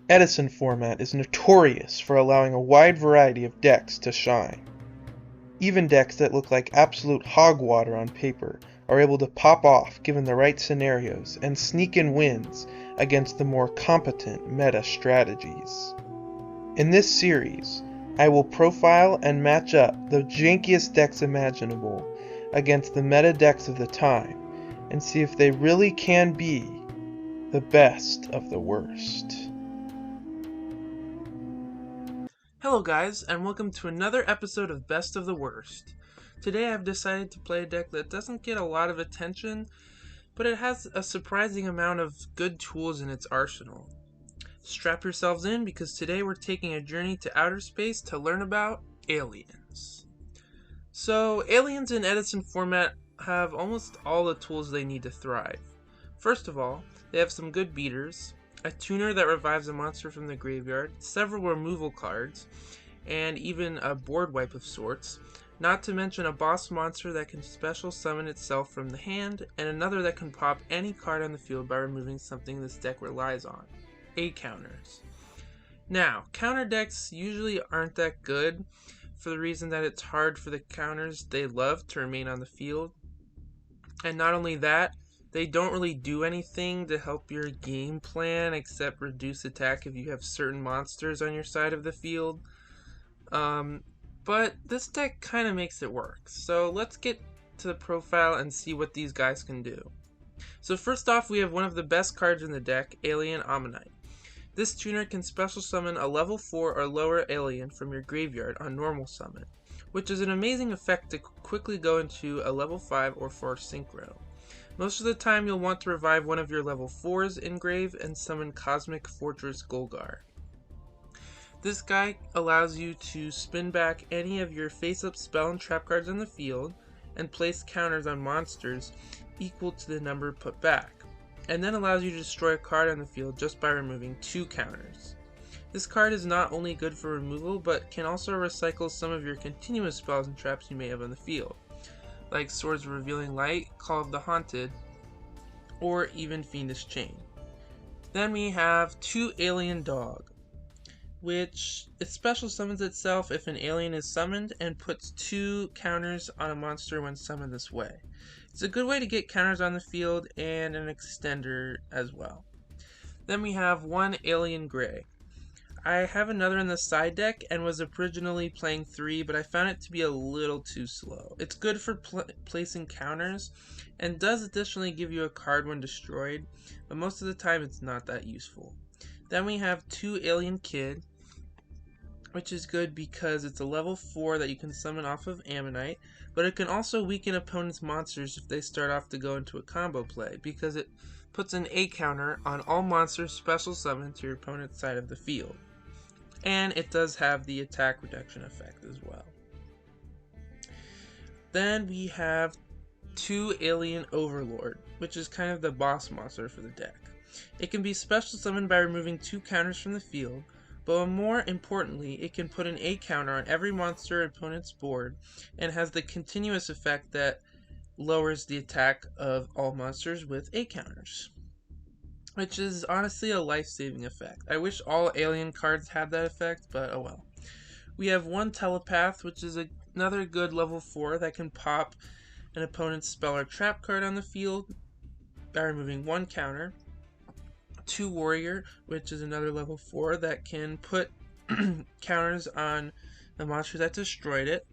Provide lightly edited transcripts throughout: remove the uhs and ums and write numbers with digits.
Edison format is notorious for allowing a wide variety of decks to shine. Even decks that look like absolute hogwater on paper are able to pop off given the right scenarios and sneak in wins against the more competent meta strategies. In this series, I will profile and match up the jankiest decks imaginable against the meta decks of the time and see if they really can be the best of the worst. Hello guys, and welcome to another episode of Best of the Worst. Today I've decided to play a deck that doesn't get a lot of attention, but it has a surprising amount of good tools in its arsenal. Strap yourselves in because today we're taking a journey to outer space to learn about aliens. So, aliens in Edison format have almost all the tools they need to thrive. First of all, they have some good beaters, a tuner that revives a monster from the graveyard, several removal cards, and even a board wipe of sorts, not to mention a boss monster that can special summon itself from the hand, and another that can pop any card on the field by removing something this deck relies on. A counters. Now, counter decks usually aren't that good, for the reason that it's hard for the counters they love to remain on the field. And not only that, they don't really do anything to help your game plan except reduce attack if you have certain monsters on your side of the field. But this deck kind of makes it work. So let's get to the profile and see what these guys can do. So first off, we have one of the best cards in the deck, Alien Ammonite. This tuner can special summon a level 4 or lower alien from your graveyard on normal summon, which is an amazing effect to quickly go into a level 5 or 4 synchro. Most of the time you'll want to revive one of your level 4s in grave and summon Cosmic Fortress Golgar. This guy allows you to spin back any of your face-up spell and trap cards on the field and place counters on monsters equal to the number put back, and then allows you to destroy a card on the field just by removing 2 counters. This card is not only good for removal, but can also recycle some of your continuous spells and traps you may have on the field, like Swords of Revealing Light, Call of the Haunted, or even Fiendish Chain. Then we have 2 Alien Dog, which it special summons itself if an alien is summoned and puts 2 counters on a monster when summoned this way. It's a good way to get counters on the field and an extender as well. Then we have 1 Alien Gray. I have another in the side deck and was originally playing 3, but I found it to be a little too slow. It's good for placing counters and does additionally give you a card when destroyed, but most of the time it's not that useful. Then we have 2 Alien Kid, which is good because it's a level 4 that you can summon off of Ammonite, but it can also weaken opponents' monsters if they start off to go into a combo play, because it puts an A counter on all monsters special summoned to your opponent's side of the field. And it does have the attack reduction effect as well. Then we have 2 Alien Overlord, which is kind of the boss monster for the deck. It can be special summoned by removing 2 counters from the field, but more importantly, it can put an A counter on every monster opponent's board and has the continuous effect that lowers the attack of all monsters with A counters, which is honestly a life-saving effect. I wish all alien cards had that effect, but oh well. We have 1 Telepath, which is another good level 4 that can pop an opponent's spell or trap card on the field by removing 1 counter. 2 Warrior, which is another level 4 that can put counters on the monster that destroyed it.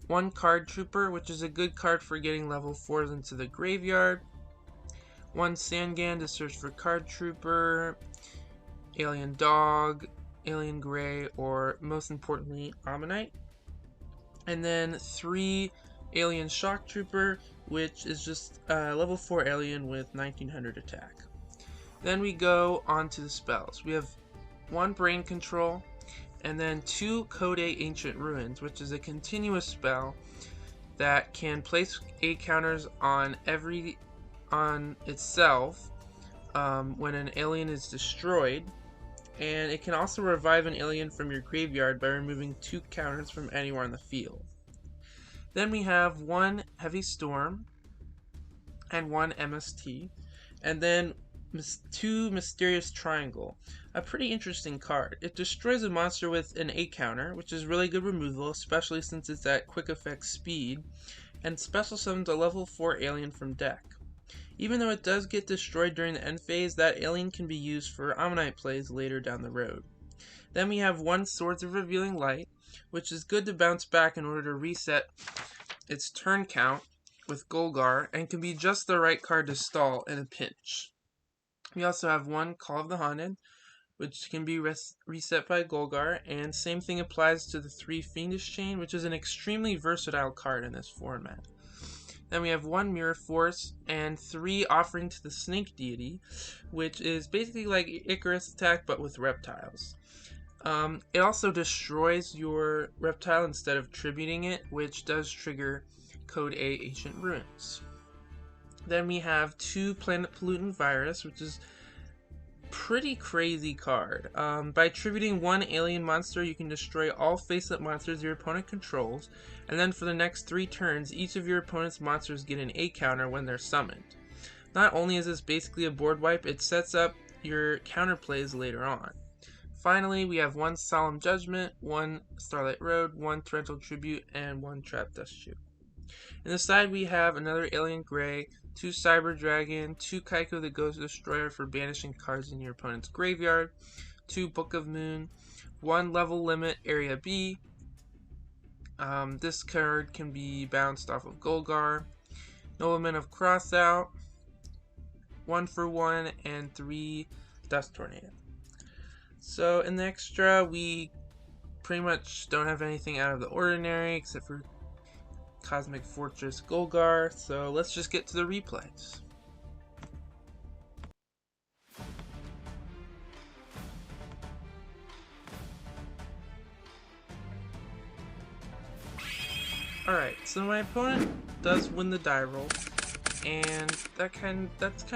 1 Card Trooper, which is a good card for getting level 4s into the graveyard. 1 Sangan to search for Card Trooper, Alien Dog, Alien Gray, or most importantly, Ammonite. And then 3 Alien Shock Trooper, which is just a level 4 alien with 1900 attack. Then we go on to the spells. We have 1 Brain Control, and then 2 Code A Ancient Ruins, which is a continuous spell that can place A counters on itself when an alien is destroyed, and it can also revive an alien from your graveyard by removing 2 counters from anywhere on the field. Then we have 1 Heavy Storm and 1 MST, and then Mysterious Triangle. A pretty interesting card. It destroys a monster with an 8 counter, which is really good removal, especially since it's at quick effect speed, and special summons a level 4 alien from deck. Even though it does get destroyed during the end phase, that alien can be used for Ammonite plays later down the road. Then we have 1 Swords of Revealing Light, which is good to bounce back in order to reset its turn count with Golgar, and can be just the right card to stall in a pinch. We also have 1 Call of the Haunted, which can be reset by Golgar, and same thing applies to the 3 Fiendish Chain, which is an extremely versatile card in this format. Then we have 1 Mirror Force and 3 Offering to the Snake Deity, which is basically like Icarus attack but with reptiles. It also destroys your reptile instead of tributing it, which does trigger Code A Ancient Ruins. Then we have 2 Planet Pollutant Virus, which is pretty crazy card. By tributing 1 alien monster, you can destroy all face-up monsters your opponent controls, and then for the next 3 turns, each of your opponent's monsters get an 8 counter when they're summoned. Not only is this basically a board wipe, it sets up your counter plays later on. Finally, we have 1 Solemn Judgment, 1 Starlight Road, 1 Torrential Tribute, and 1 Trap Dust Shoe. In the side, we have another Alien Gray, 2 Cyber Dragon, 2 Kaiko the Ghost Destroyer for banishing cards in your opponent's graveyard, 2 Book of Moon, 1 Level Limit Area B. This card can be bounced off of Golgar, Nobleman of Crossout, 1 for 1, and 3 Dust Tornado. So in the extra, we pretty much don't have anything out of the ordinary except for Cosmic Fortress Golgar, so let's just get to the replays. Alright, so my opponent does win the die roll, and that's kind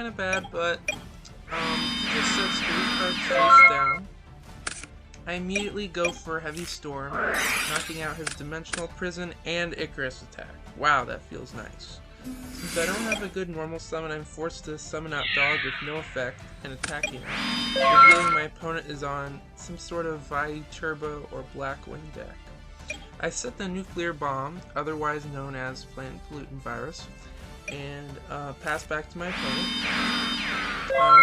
of bad, but he just sets 3 cards face down. I immediately go for Heavy Storm, knocking out his Dimensional Prison and Icarus attack. Wow, that feels nice. Since I don't have a good normal summon, I'm forced to summon out Dog with no effect and attacking him, revealing my opponent is on some sort of Vi Turbo or Blackwing deck. I set the Nuclear Bomb, otherwise known as Planet Pollutant Virus, and pass back to my opponent.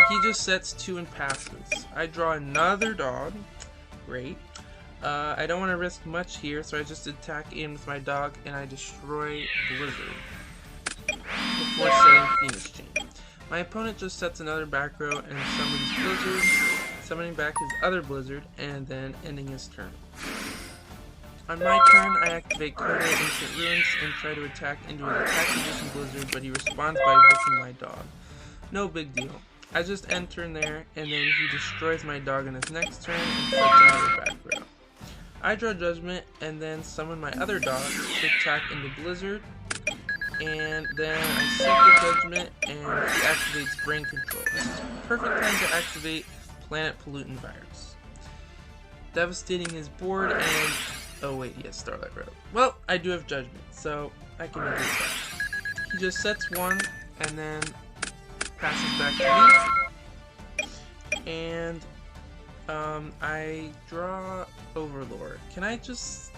He just sets 2 and passes. I draw another Dog. Great. I don't want to risk much here, so I just attack in with my Dog and I destroy Blizzard before setting Fiendish Chain. My opponent just sets another back row and summons Blizzard, summoning back his other Blizzard and then ending his turn. On my turn, I activate Code A Ancient Ruins and try to attack into his attack position Blizzard, but he responds by booking my Dog. No big deal. I just end turn there, and then he destroys my Dog on his next turn and sets another back row. I draw Judgment, and then summon my other Dog to attack into Blizzard, and then I set the Judgment, and he activates Brain Control. This is perfect time to activate Planet Pollutant Virus, devastating his board, and oh wait, yes, Starlight Road. Well, I do have Judgment, so I can reduce that. He just sets 1, and then passes back to me, and I draw Overlord. Can I just,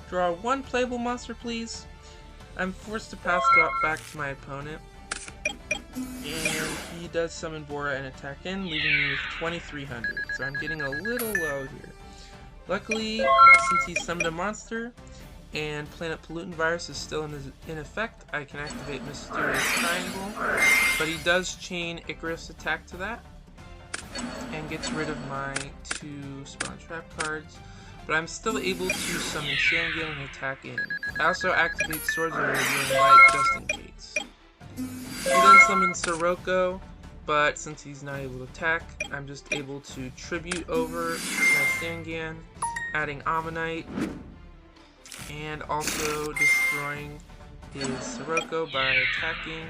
draw 1 playable monster, please? I'm forced to pass back to my opponent, and he does summon Bora and attack in, leaving me with 2300, so I'm getting a little low here. Luckily, since he summoned a monster, and Planet Pollutant Virus is still in effect, I can activate Mysterious Triangle, but he does chain Icarus attack to that, and gets rid of my 2 Spawn Trap cards, but I'm still able to summon Shangan and attack in. I also activate Swords of Revealing Light just in case. He then summons Sirocco, but since he's not able to attack, I'm just able to tribute over my Shangan, adding Ammonite, and also destroying his Sirocco by attacking,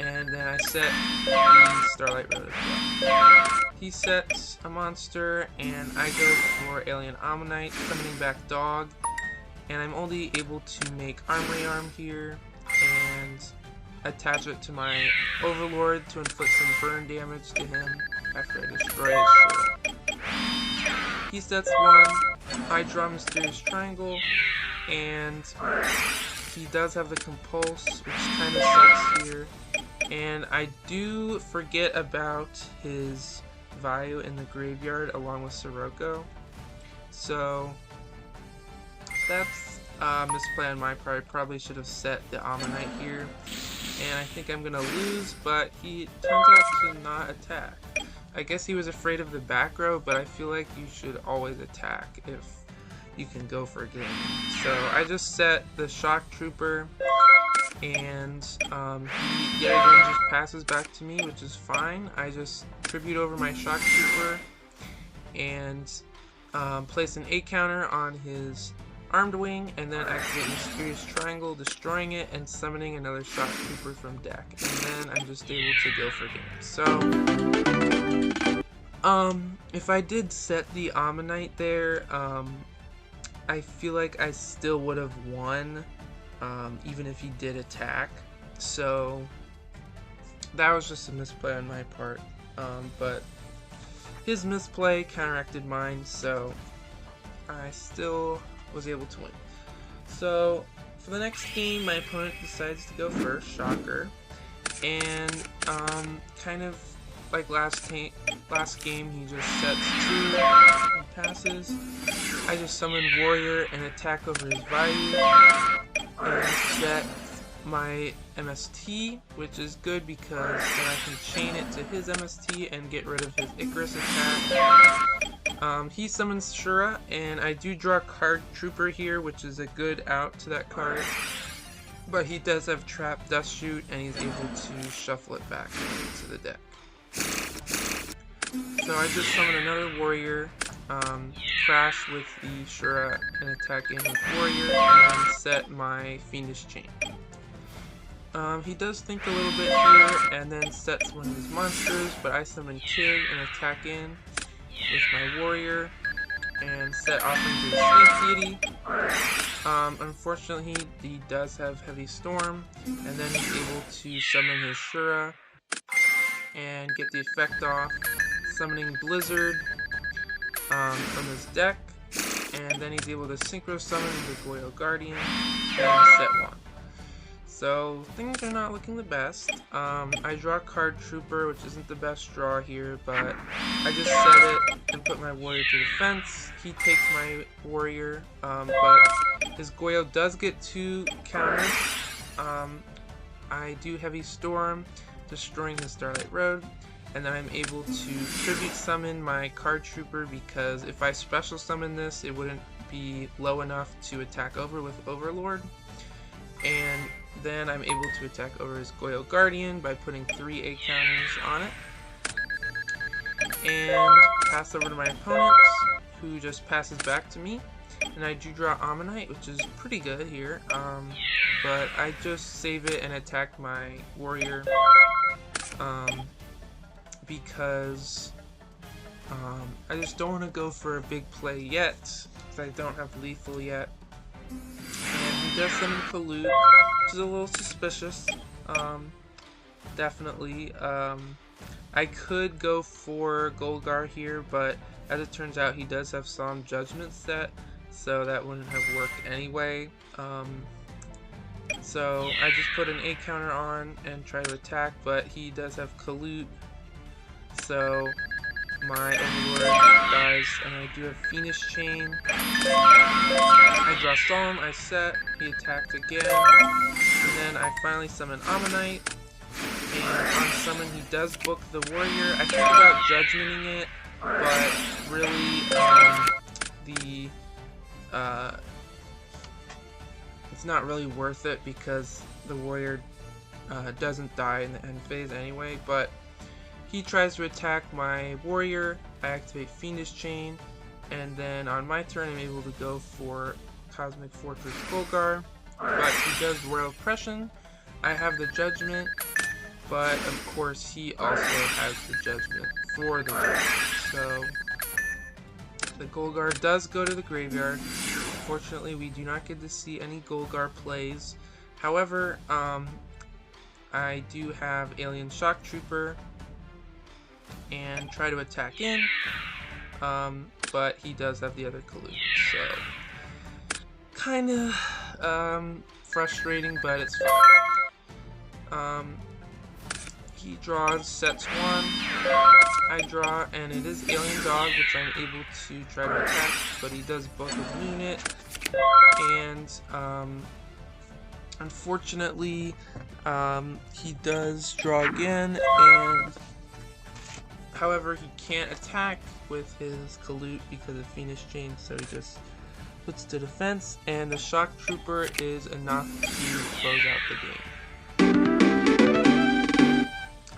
and then I set the Starlight Road as well. He sets a monster, and I go for Alien Ammonite, summoning back Dog, and I'm only able to make Armory Arm here, and attach it to my Overlord to inflict some burn damage to him after I destroy his Shura. He sets one, I draw Mysterious Triangle, and he does have the Compulse, which kind of sucks here. And I do forget about his Vayu in the graveyard along with Sirocco. So that's a misplay on my part. I probably should have set the Ammonite here. And I think I'm gonna lose, but he turns out to not attack. I guess he was afraid of the back row, but I feel like you should always attack if you can go for a game. So I just set the Shock Trooper, and he yet again just passes back to me, which is fine. I just tribute over my Shock Trooper and place an 8 counter on his Armed Wing, and then activate Mysterious Triangle, destroying it and summoning another Shock Trooper from deck. And then I'm just able to go for game. So if I did set the Ammonite there, I feel like I still would have won, even if he did attack. So that was just a misplay on my part, but his misplay counteracted mine, so I still was able to win. So for the next game, my opponent decides to go first, shocker, and kind of like last game, he just sets 2 and passes. I just summon Warrior and attack over his Vayu and set my MST, which is good because then I can chain it to his MST and get rid of his Icarus attack. He summons Shura, and I do draw Card Trooper here, which is a good out to that card. But he does have Trap Dust Shoot, and he's able to shuffle it back into the deck. So I just summon another Warrior, crash with the Shura, and attack in with Warrior, and then set my Fiendish Chain. He does think a little bit here, and then sets one of his monsters, but I summon Kid and attack in with my Warrior, and set off into the Snake Deity. Unfortunately, he does have Heavy Storm, and then he's able to summon his Shura, and get the effect off, summoning Blizzard from his deck, and then he's able to Synchro Summon the Goyo Guardian, and set 1. So things are not looking the best. I draw Card Trooper, which isn't the best draw here, but I just set it and put my Warrior to defense. He takes my Warrior, but his Goyo does get 2 counters. I do Heavy Storm, destroying his Starlight Road, and then I'm able to Tribute Summon my Card Trooper, because if I Special Summon this, it wouldn't be low enough to attack over with Overlord. And then I'm able to attack over his Goyo Guardian by putting 3 8 counters on it. And pass over to my opponent, who just passes back to me. And I do draw Ammonite, which is pretty good here. But I just save it and attack my Warrior. Because I just don't want to go for a big play yet, because I don't have lethal yet. And he does summon Kalute, which is a little suspicious. Definitely. I could go for Golgar here, but as it turns out, he does have Solemn Judgment set, so that wouldn't have worked anyway. So I just put an 8 counter on and try to attack, but he does have Kalute, so my Overlord dies, and I do have Fiendish Chain. I draw Solemn, I set, he attacked again, and then I finally summon Ammonite, and on summon he does book the Warrior. I think about Judgmenting it, but really, it's not really worth it because the Warrior doesn't die in the end phase anyway. But he tries to attack my Warrior, I activate Fiendish Chain, and then on my turn I'm able to go for Cosmic Fortress Golgar, but he does Royal Oppression. I have the Judgment, but of course he also has the Judgment for the Warrior. So the Golgar does go to the graveyard. Unfortunately, we do not get to see any Golgar plays. However, I do have Alien Shock Trooper and try to attack in, but he does have the other Kalute, so kind of frustrating, but it's fine. He draws, sets one, I draw, and it is Alien Dog, which I'm able to try to attack, but he does both a unit, and unfortunately, he does draw again, and however, he can't attack with his Kalute because of Phoenix Chain, so he just puts to defense, and the Shock Trooper is enough to close out the game.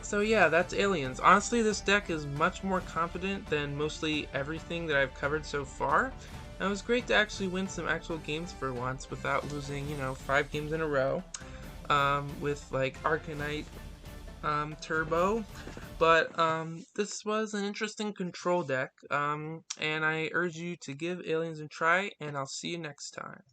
So yeah, that's Aliens. Honestly, this deck is much more competent than mostly everything that I've covered so far. And it was great to actually win some actual games for once without losing, 5 games in a row with like Arcanite Turbo. But this was an interesting control deck, and I urge you to give Aliens a try, and I'll see you next time.